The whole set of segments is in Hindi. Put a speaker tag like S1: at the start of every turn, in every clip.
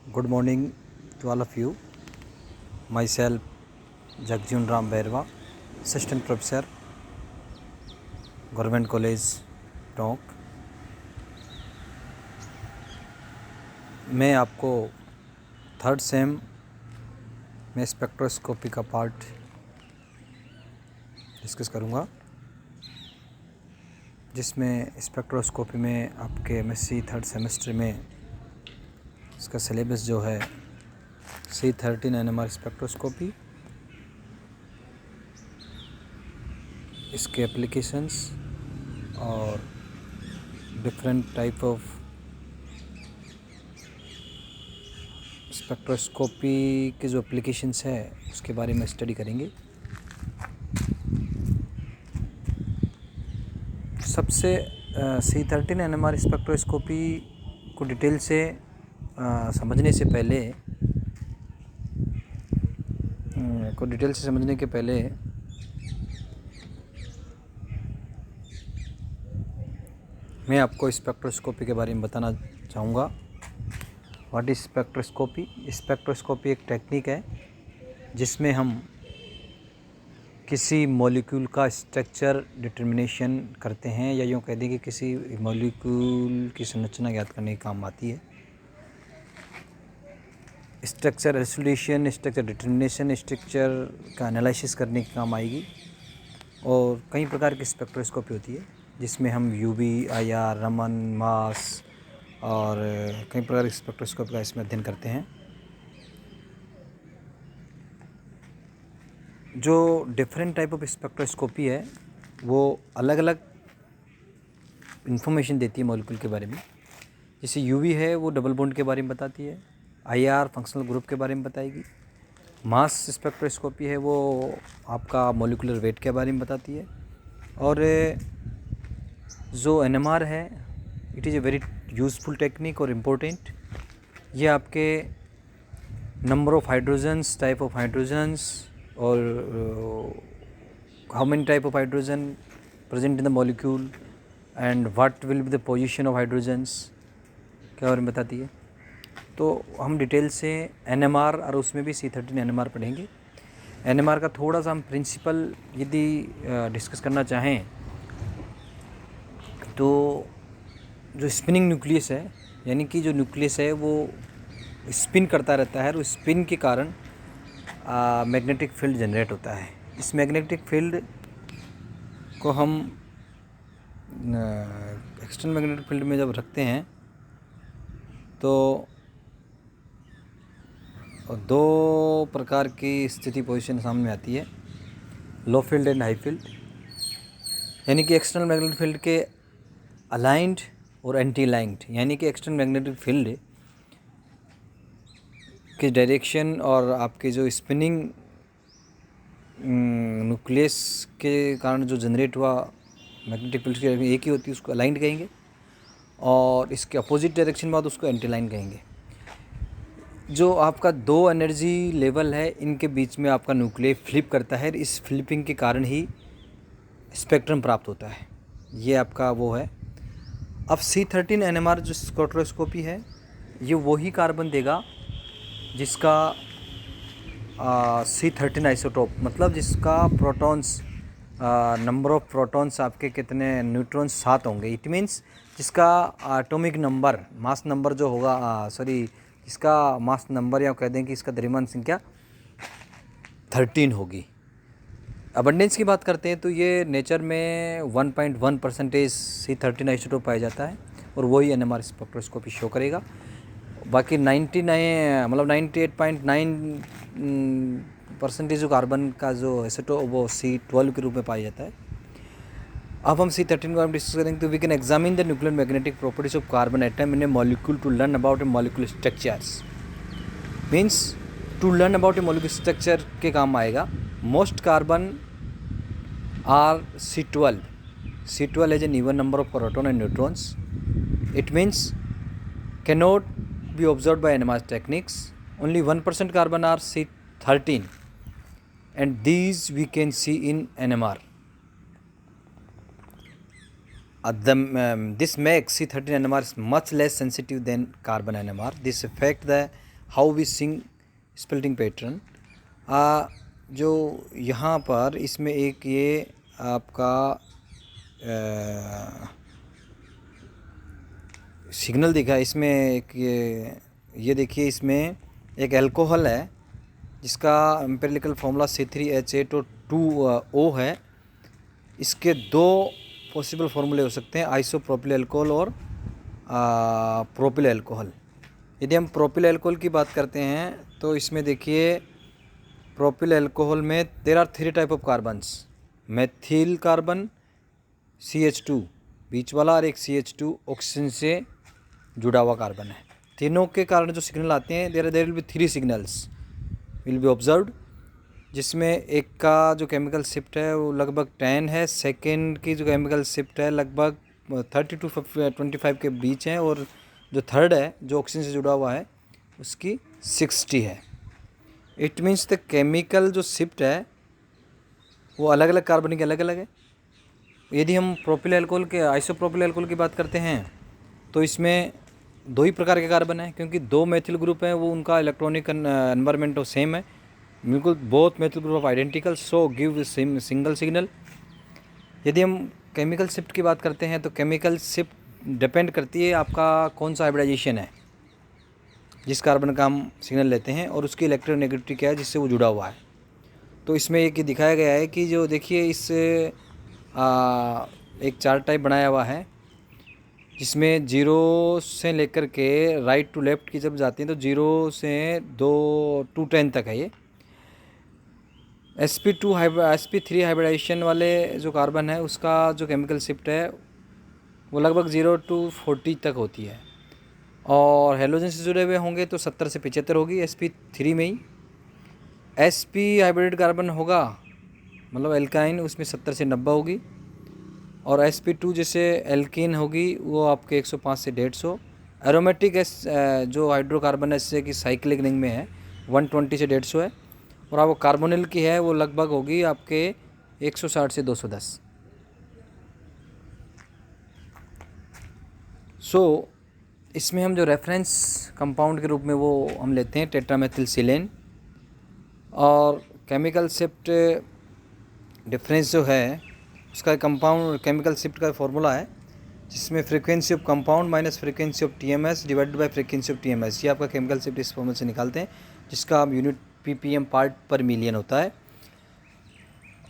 S1: Good morning to all of you. Myself Jagjun Ram Bairwa, Assistant Professor, Government College, Tonk. मैं आपको थर्ड सेम में स्पेक्ट्रोस्कोपी का पार्ट डिस्कस करूँगा, जिसमें स्पेक्ट्रोस्कोपी में आपके एमएससी थर्ड सेमेस्टर में इसका सिलेबस जो है C13 NMR स्पेक्ट्रोस्कोपी, इसके एप्लीकेशंस और डिफरेंट टाइप ऑफ स्पेक्ट्रोस्कोपी के जो एप्लीकेशंस है उसके बारे में स्टडी करेंगे। सबसे C13 NMR स्पेक्ट्रोस्कोपी को डिटेल से समझने के पहले मैं आपको स्पेक्ट्रोस्कोपी के बारे में बताना चाहूँगा। What is spectroscopy? स्पेक्ट्रोस्कोपी एक टेक्निक है जिसमें हम किसी मॉलिक्यूल का स्ट्रक्चर डिटर्मिनेशन करते हैं, या यूँ कह दें कि किसी मॉलिक्यूल की संरचना ज्ञात करने के काम आती है। Structure isolation, structure determination, structure का एनालिसिस करने के काम आएगी। और कई प्रकार की स्पेक्ट्रोस्कोपी होती है जिसमें हम यूवी, IR, रमन, मास और कई प्रकार की स्पेक्ट्रोस्कोपी का इसमें अध्ययन करते हैं। जो डिफरेंट टाइप ऑफ स्पेक्ट्रोस्कोपी है वो अलग अलग इन्फॉर्मेशन देती है मॉलिक्यूल के बारे में। जैसे यूवी है वो डबल बॉन्ड के बारे में बताती है, IR फंक्शनल ग्रुप के बारे में बताएगी, मास स्पेक्ट्रोस्कोपी है वो आपका मॉलिक्यूलर वेट के बारे में बताती है, और जो NMR है it is a very useful technique और इम्पोर्टेंट। ये आपके number of hydrogens, type of hydrogens और how many type of hydrogen present in the molecule and what will be the position of hydrogens के बारे में बताती है। तो हम डिटेल से NMR और उसमें भी C13 NMR पढ़ेंगे। NMR का थोड़ा सा हम प्रिंसिपल यदि डिस्कस करना चाहें तो जो स्पिनिंग न्यूक्लियस है, यानी कि जो न्यूक्लियस है वो स्पिन करता रहता है और स्पिन के कारण मैग्नेटिक फील्ड जनरेट होता है। इस मैग्नेटिक फील्ड को हम एक्सटर्नल मैग्नेटिक फील्ड में जब रखते हैं तो दो प्रकार की स्थिति पोजीशन सामने आती है, लो फील्ड एंड हाई फील्ड। यानी कि एक्सटर्नल मैग्नेटिक फील्ड के अलाइंड और एंटी अलाइंड, यानी कि एक्सटर्नल मैग्नेटिक फील्ड के डायरेक्शन और आपके जो स्पिनिंग न्यूक्लियस के कारण जो जनरेट हुआ मैग्नेटिक फील्ड की एक ही होती है, उसको अलाइंड कहेंगे, और इसके अपोजिट डायरेक्शन में बात उसको एंटी अलाइंड कहेंगे। जो आपका दो एनर्जी लेवल है इनके बीच में आपका न्यूक्लियस फ्लिप करता है, इस फ्लिपिंग के कारण ही स्पेक्ट्रम प्राप्त होता है। ये आपका वो है। अब C13 NMR जो स्पेक्ट्रोस्कोपी है ये वही कार्बन देगा जिसका C13 आइसोटोप, मतलब जिसका प्रोटॉन्स नंबर ऑफ प्रोटॉन्स आपके कितने, न्यूट्रॉन्स 7 होंगे। इट मीन्स जिसका एटॉमिक नंबर, मास नंबर जो होगा, इसका मास नंबर या कह दें कि इसका द्रव्यमान संख्या 13 होगी। अबंडेंस की बात करते हैं तो ये नेचर में 1.1% C13 आइसोटोप पाया जाता है और वही NMR स्पेक्ट्रोस्कोपी शो करेगा। बाकी 98.9% जो कार्बन का जो आइसोटोप वो C12 के रूप में पाया जाता है। अब हम C13 को हम डिस्कस करेंगे तो we can examine the nuclear magnetic properties of carbon atom in a molecule to learn about a molecular structures. Means to learn about a molecular structure के काम आएगा। Most carbon are C12. C12 has an even number of proton and neutrons. It means cannot be observed by NMR techniques. Only 1% carbon are C13 and these we can see in NMR. This makes C13 NMR much less sensitive than carbon NMR. This affect the how we sing splitting pattern. जो यहाँ पर इसमें एक ये आपका सिग्नल दिखा है, इसमें एक ये देखिए, इसमें एक अल्कोहल है जिसका एम्पिरिकल फॉर्मूला C3H8O2O है। इसके दो पॉसिबल फार्मूले हो सकते हैं, आइसोप्रोपिल अल्कोहल और प्रोपिल अल्कोहल। यदि हम प्रोपिल अल्कोहल की बात करते हैं तो इसमें देखिए, प्रोपिल अल्कोहल में there are 3 type of carbons, methyl carbon, CH2 बीच वाला, और एक CH2 ऑक्सीजन से जुड़ा हुआ कार्बन है। तीनों के कारण जो सिग्नल आते हैं, there will be 3 signals will be observed, जिसमें एक का जो केमिकल शिफ्ट है वो लगभग 10 है, सेकेंड की जो केमिकल शिफ्ट है लगभग 30 to 25 के बीच है, और जो थर्ड है जो ऑक्सीजन से जुड़ा हुआ है उसकी 60 है। इट मीन्स द केमिकल जो शिफ्ट है वो अलग अलग कार्बन के अलग अलग है। यदि हम प्रोपिल अल्कोहल के आइसोप्रोपिल अल्कोहल की बात करते हैं तो इसमें 2 ही प्रकार के कार्बन हैं, क्योंकि 2 मेथिल ग्रुप हैं, वो उनका इलेक्ट्रॉनिक एनवायरनमेंट तो सेम है, बिल्कुल both methyl group identical, so give single signal. यदि हम केमिकल शिफ्ट की बात करते हैं तो केमिकल शिफ्ट डिपेंड करती है आपका कौन सा हाइब्रिडाइजेशन है, जिस कार्बन का हम सिग्नल लेते हैं, और उसकी इलेक्ट्रोनेगेटिविटी क्या है जिससे वो जुड़ा हुआ है। तो इसमें एक दिखाया गया है कि जो देखिए इस एक चार्ट टाइप बनाया हुआ है जिसमें 0 से लेकर के राइट टू लेफ़्ट की जब जाती हैं तो 0 से 2 to 10 तक है ये। sp3 हाइब्रिडाइजेशन वाले जो कार्बन है उसका जो केमिकल शिफ्ट है वो लगभग 0 to 40 तक होती है, और हेलोजन से जुड़े हुए होंगे तो 70 से 75 होगी sp3 में ही। sp हाइब्रिड कार्बन होगा मतलब एल्काइन, उसमें 70 से 90 होगी, और sp2 जैसे एल्कीन होगी वो आपके 105 से 150। एरोमेटिक जो हाइड्रोकार्बन है जैसे कि साइक्लिक रिंग में है 120 से 150 है, और आपको कार्बोनिल की है वो लगभग होगी आपके 160 से 210। सो इसमें हम जो रेफरेंस कंपाउंड के रूप में वो हम लेते हैं टेट्रामेथिलसिलेन, और केमिकल शिफ्ट डिफरेंस जो है उसका कंपाउंड केमिकल शिफ्ट का फॉर्मूला है जिसमें frequency of compound minus frequency of TMS divided by frequency of TMS, ये आपका केमिकल शिफ्ट इस फॉर्मूले से निकालते हैं, जिसका यूनिट ppm पार्ट पर मिलियन होता है।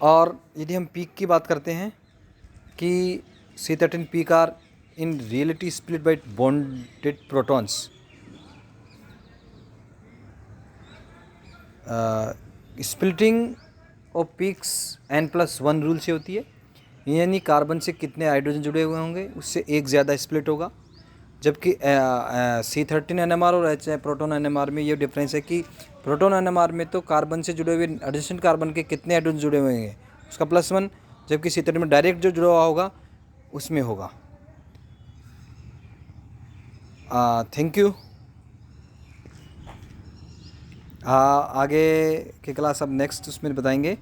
S1: और यदि हम पीक की बात करते हैं कि C13 peak are in reality split by bonded protons, splitting of peaks n+1 rule से होती है, यानी कार्बन से कितने हाइड्रोजन जुड़े हुए होंगे उससे एक ज़्यादा स्प्लिट होगा। जबकि C13 NMR और प्रोटॉन NMR में ये डिफरेंस है कि प्रोटॉन NMR में तो कार्बन से जुड़े हुए एडजेसेंट कार्बन के कितने हाइड्रोजन जुड़े हुए हैं उसका +1, जबकि C13 में डायरेक्ट जो जुड़ा हुआ होगा उसमें होगा। Thank you. आगे के क्लास अब नेक्स्ट उसमें बताएंगे।